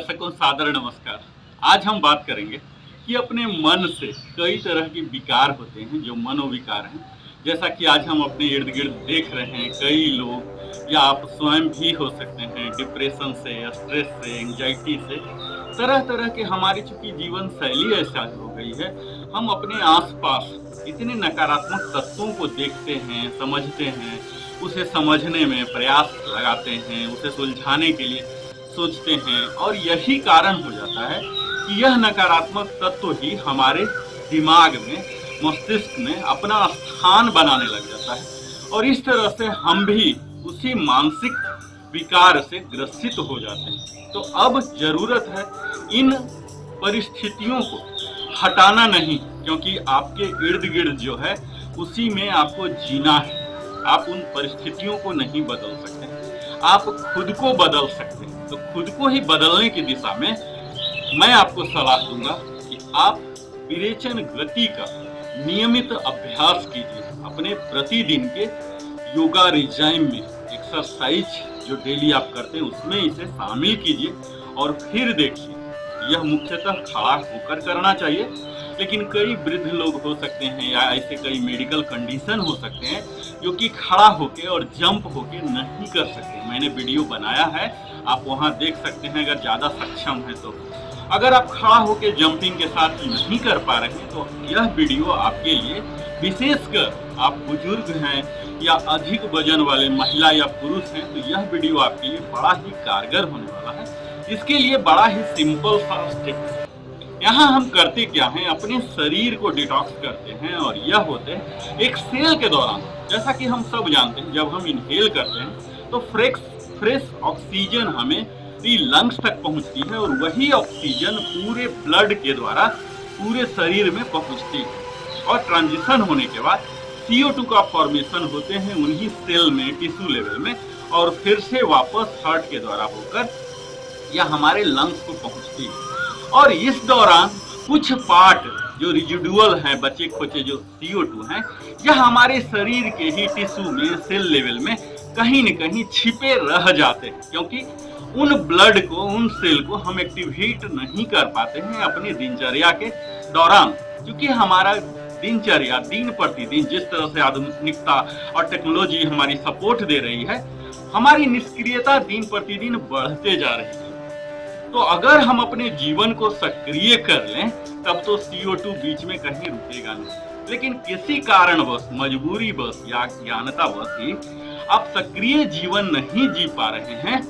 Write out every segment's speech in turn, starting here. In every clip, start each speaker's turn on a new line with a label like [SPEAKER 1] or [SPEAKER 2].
[SPEAKER 1] दर्शकों सादर नमस्कार। आज हम बात करेंगे कि अपने मन से कई तरह के विकार होते हैं जो मनोविकार हैं। जैसा कि आज हम अपने इर्द गिर्द देख रहे हैं, कई लोग या आप स्वयं भी हो सकते हैं डिप्रेशन से, स्ट्रेस से, एंजाइटी से, तरह तरह के हमारी चूंकि जीवन शैली ऐसा हो गई है, हम अपने आसपास इतने नकारात्मक तत्वों को देखते हैं, समझते हैं, उसे समझने में प्रयास लगाते हैं, उसे सुलझाने के लिए सोचते हैं, और यही कारण हो जाता है कि यह नकारात्मक तत्व ही हमारे दिमाग में, मस्तिष्क में अपना स्थान बनाने लग जाता है और इस तरह से हम भी उसी मानसिक विकार से ग्रसित हो जाते हैं। तो अब जरूरत है इन परिस्थितियों को हटाना नहीं, क्योंकि आपके इर्द गिर्द जो है उसी में आपको जीना है। आप उन परिस्थितियों को नहीं बदल सकते, आप खुद को बदल सकते हैं। तो खुद को ही बदलने की दिशा में मैं आपको सलाह दूंगा कि आप विरेचन गति का नियमित अभ्यास कीजिए। अपने प्रतिदिन के योगा रिजाइम में एक्सरसाइज जो डेली आप करते हैं उसमें इसे शामिल कीजिए और फिर देखिए। यह मुख्यतः खड़ा होकर करना चाहिए, लेकिन कई वृद्ध लोग हो सकते हैं या ऐसे कई मेडिकल कंडीशन हो सकते हैं जो कि खड़ा होके और जंप होके नहीं कर सकते। मैंने वीडियो बनाया है, आप वहां देख सकते हैं अगर ज़्यादा सक्षम है तो। अगर आप खड़ा होके जंपिंग के साथ नहीं कर पा रहे हैं तो यह वीडियो आपके लिए, विशेषकर आप बुजुर्ग हैं या अधिक वजन वाले महिला या पुरुष हैं, तो यह वीडियो आपके लिए बड़ा ही कारगर होने वाला है। इसके लिए बड़ा ही सिंपल सा स्टेप यहाँ हम करते क्या हैं, अपने शरीर को डिटॉक्स करते हैं और यह होते हैं एक्सहेल के दौरान। जैसा कि हम सब जानते हैं, जब हम इनहेल करते हैं तो फ्रेश ऑक्सीजन हमें लंग्स तक पहुंचती है और वही ऑक्सीजन पूरे ब्लड के द्वारा पूरे शरीर में पहुंचती है और ट्रांजिशन होने के बाद CO2 का फॉर्मेशन होते हैं उन्हीं सेल में, टिश्यू लेवल में, और फिर से वापस हार्ट के द्वारा होकर यह हमारे लंग्स को पहुंचती है। और इस दौरान कुछ पार्ट जो रिजिडुअल हैं, बचे खोचे जो CO2 हैं, यह हमारे शरीर के ही टिश्यू में, सेल लेवल में कहीं न कहीं छिपे रह जाते हैं, क्योंकि उन ब्लड को, उन सेल को हम एक्टिवेट नहीं कर पाते हैं अपनी दिनचर्या के दौरान। क्योंकि हमारा दिनचर्या दिन प्रतिदिन जिस तरह से आधुनिकता और टेक्नोलॉजी हमारी सपोर्ट दे रही है, हमारी निष्क्रियता दिन प्रतिदिन बढ़ते जा रही है। तो अगर हम अपने जीवन को सक्रिय कर लें तब तो CO2 बीच में कहीं रुकेगा नहीं, लेकिन किसी कारणवश, मजबूरीवश या अज्ञानतावश ही आप सक्रिय जीवन नहीं जी पा रहे हैं,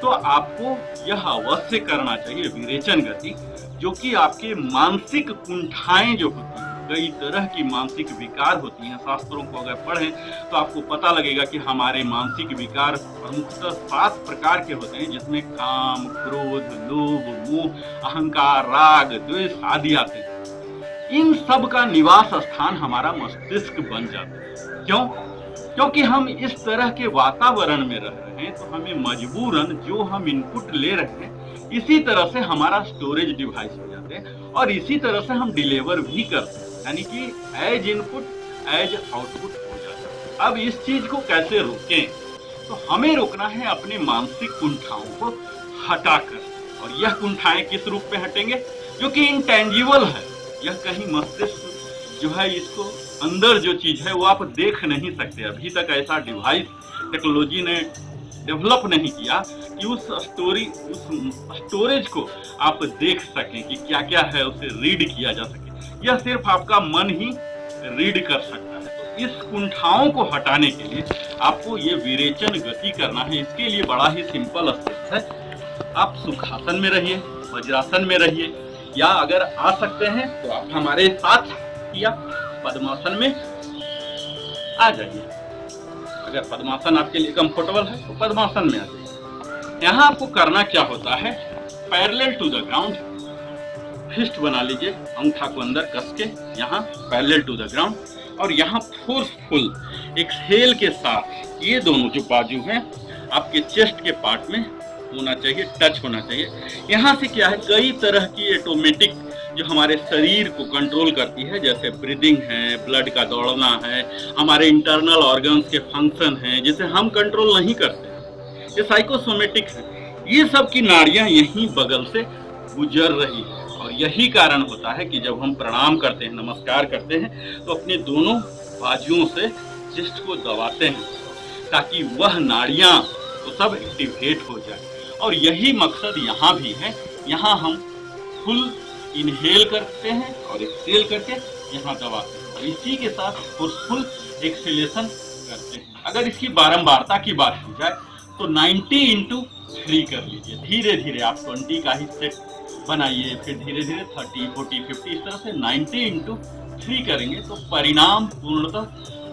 [SPEAKER 1] तो आपको यह अवश्य करना चाहिए विरेचन गति, जो कि आपके मानसिक कुंठाएं जो होती हैं, कई तरह की मानसिक विकार होती हैं। शास्त्रों को अगर पढ़ें तो आपको पता लगेगा कि हमारे मानसिक विकार प्रमुखतः 7 प्रकार के होते हैं, जिसमें काम, क्रोध, लोभ, मोह, अहंकार, राग, द्वेष आदि आते हैं। इन सब का निवास स्थान हमारा मस्तिष्क बन जाता है। क्यों? क्योंकि हम इस तरह के वातावरण में रह रहे हैं, तो हमें मजबूरन जो हम इनपुट ले रहे हैं इसी तरह से हमारा स्टोरेज डिवाइस हो जाते हैं और इसी तरह से हम डिलीवर भी करते हैं, यानी कि एज इनपुट एज आउटपुट हो जाता है। अब इस चीज को कैसे रोकें? तो हमें रोकना है अपने मानसिक कुंठाओं को हटाकर। और यह कुंठाएं किस रूप में हटेंगे? जो कि इंटेंजिबल है। यह कहीं मस्तिष्क जो है, इसको अंदर जो चीज है वो आप देख नहीं सकते। अभी तक ऐसा डिवाइस टेक्नोलॉजी ने डेवलप नहीं किया कि उस स्टोरेज को आप देख सकें कि क्या क्या है, उसे रीड किया जा सके। यह सिर्फ आपका मन ही रीड कर सकता है। तो इस कुंठाओं को हटाने के लिए आपको ये विरेचन गति करना है। इसके लिए बड़ा ही सिंपल स्टेप है। आप सुखासन में रहिए, वज्रासन में रहिए, या अगर आ सकते हैं तो आप हमारे साथ या पद्मासन में आ जाइए। अगर पद्मासन आपके लिए कंफर्टेबल है तो पद्मासन में आ जाइए। यहाँ आपको करना क्या होता है, parallel to the ground fist बना लीजिए, अंगूठा को अंदर कस के यहाँ पैरेलल टू द ग्राउंड, और यहाँ फोर्सफुल एक्सहेल के साथ ये दोनों जो बाजू हैं आपके चेस्ट के पार्ट में होना चाहिए, टच होना चाहिए। यहाँ से क्या है, कई तरह की ऑटोमेटिक जो हमारे शरीर को कंट्रोल करती है, जैसे ब्रीदिंग है, ब्लड का दौड़ना है, हमारे इंटरनल ऑर्गन्स के फंक्शन हैं जिसे हम कंट्रोल नहीं करते, ये साइकोसोमेटिक है। ये सब की नाड़ियां यहीं बगल से गुजर रही है। और यही कारण होता है कि जब हम प्रणाम करते हैं, नमस्कार करते हैं, तो अपने दोनों बाजुओं से चेस्ट को दबाते हैं ताकि वह नाड़ियां तो सब एक्टिवेट हो जाए। और यही मकसद यहाँ भी है। यहाँ हम फुल इनहेल करते हैं और एक्सहेल करके यहाँ दबाते हैं और इसी के साथ फोर्सफुल एक्सेलेशन करते हैं। अगर इसकी बारंबारता की बात की जाए तो 90 इंटू 3 कर लीजिए। धीरे धीरे आप 20 का ही सेट बनाइए, फिर धीरे धीरे 30, 40, 50 इस तरह से 90 इंटू 3 करेंगे तो परिणाम पूर्णतः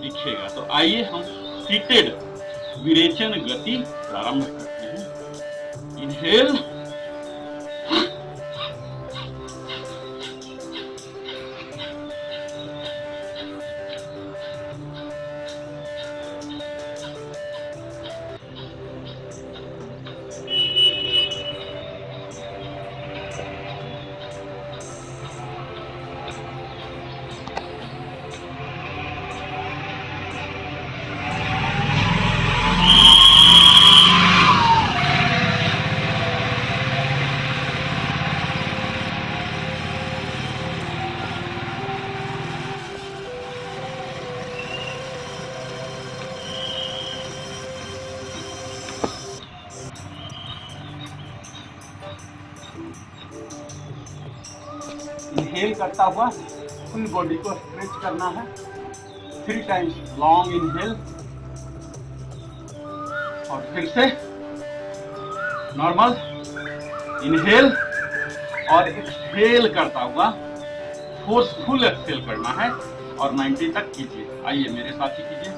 [SPEAKER 1] दिखेगा। तो आइए हम सीटेड विरेचन गति प्रारंभ करते हैं। इनहेल, इनहेल करता हुआ फुल बॉडी को स्ट्रेच करना है। 3 टाइम्स लॉन्ग इनहेल और फिर से नॉर्मल इनहेल और एक्सहेल करता हुआ फोर्सफुल एक्सहेल करना है और 90 तक कीजिए। आइए मेरे साथ ही कीजिए।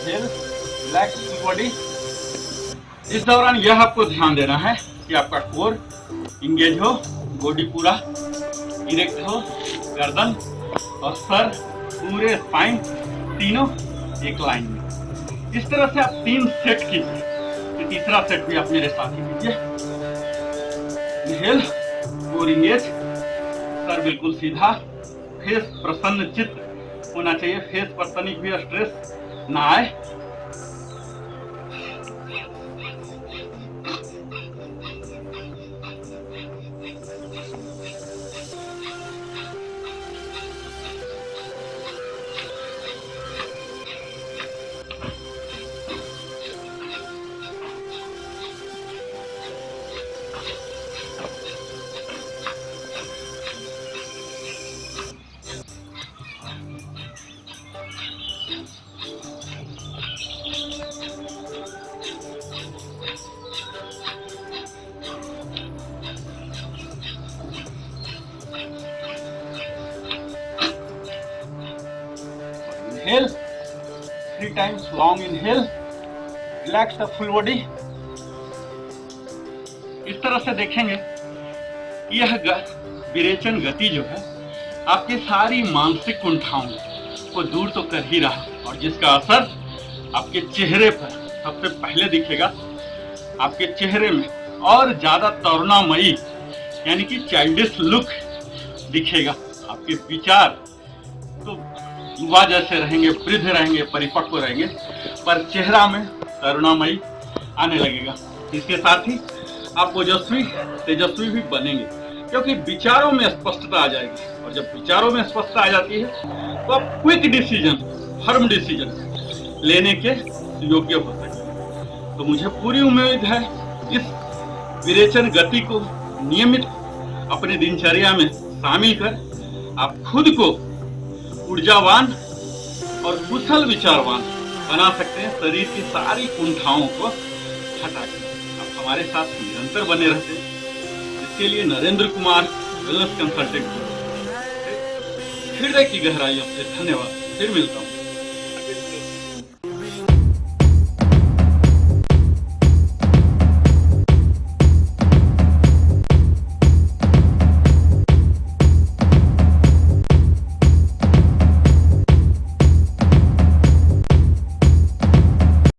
[SPEAKER 1] Relax body. इस दौरान यह आपको ध्यान देना है कि आपका कोर इंगेज हो, बॉडी पूरा इरेक्ट हो, गर्दन और सर पूरे स्पाइन तीनों एक लाइन में। इस तरह से आप 3 सेट कीजिए। तो तीसरा सेट भी आप मेरे साथ ही कीजिए। इनहेल, कोर इंगेज, सर बिल्कुल सीधा, फेस प्रसन्न चित्त होना चाहिए। फेस पर तनिक भी स्ट्रेस ना आए। Inhale, 3 times long inhale, relax the full body। इस तरह से देखेंगे कि यह विरेचन गति जो है आपकी सारी मानसिक कुंठाओं को दूर तो कर ही रहा और जिसका असर आपके चेहरे पर सबसे पहले दिखेगा। आपके चेहरे में और ज्यादा तरुणामयी यानी कि चाइल्डिश लुक दिखेगा। आपके विचार तो युवा जैसे रहेंगे, वृद्ध रहेंगे, परिपक्व रहेंगे, पर चेहरा में तरुणामयी आने लगेगा। इसके साथ ही आप ओजस्वी तेजस्वी भी बनेंगे क्योंकि विचारों में स्पष्टता आ जाएगी और जब विचारों में स्पष्टता आ जाती है तो आप क्विक डिसीजन, फर्म डिसीजन लेने के योग्य हो सकेंगे। तो मुझे पूरी उम्मीद है इस विरेचन गति को नियमित अपने दिनचर्या में शामिल कर आप खुद को ऊर्जावान और कुशल विचारवान बना सकते हैं। शरीर की सारी कुंठाओं को हटा के आप हमारे साथ निरंतर बने रहते। इसके लिए नरेंद्र कुमार वेलनेस कंसल्टेंट को हृदय की गहराइयों से धन्यवाद। फिर मिलता हूँ।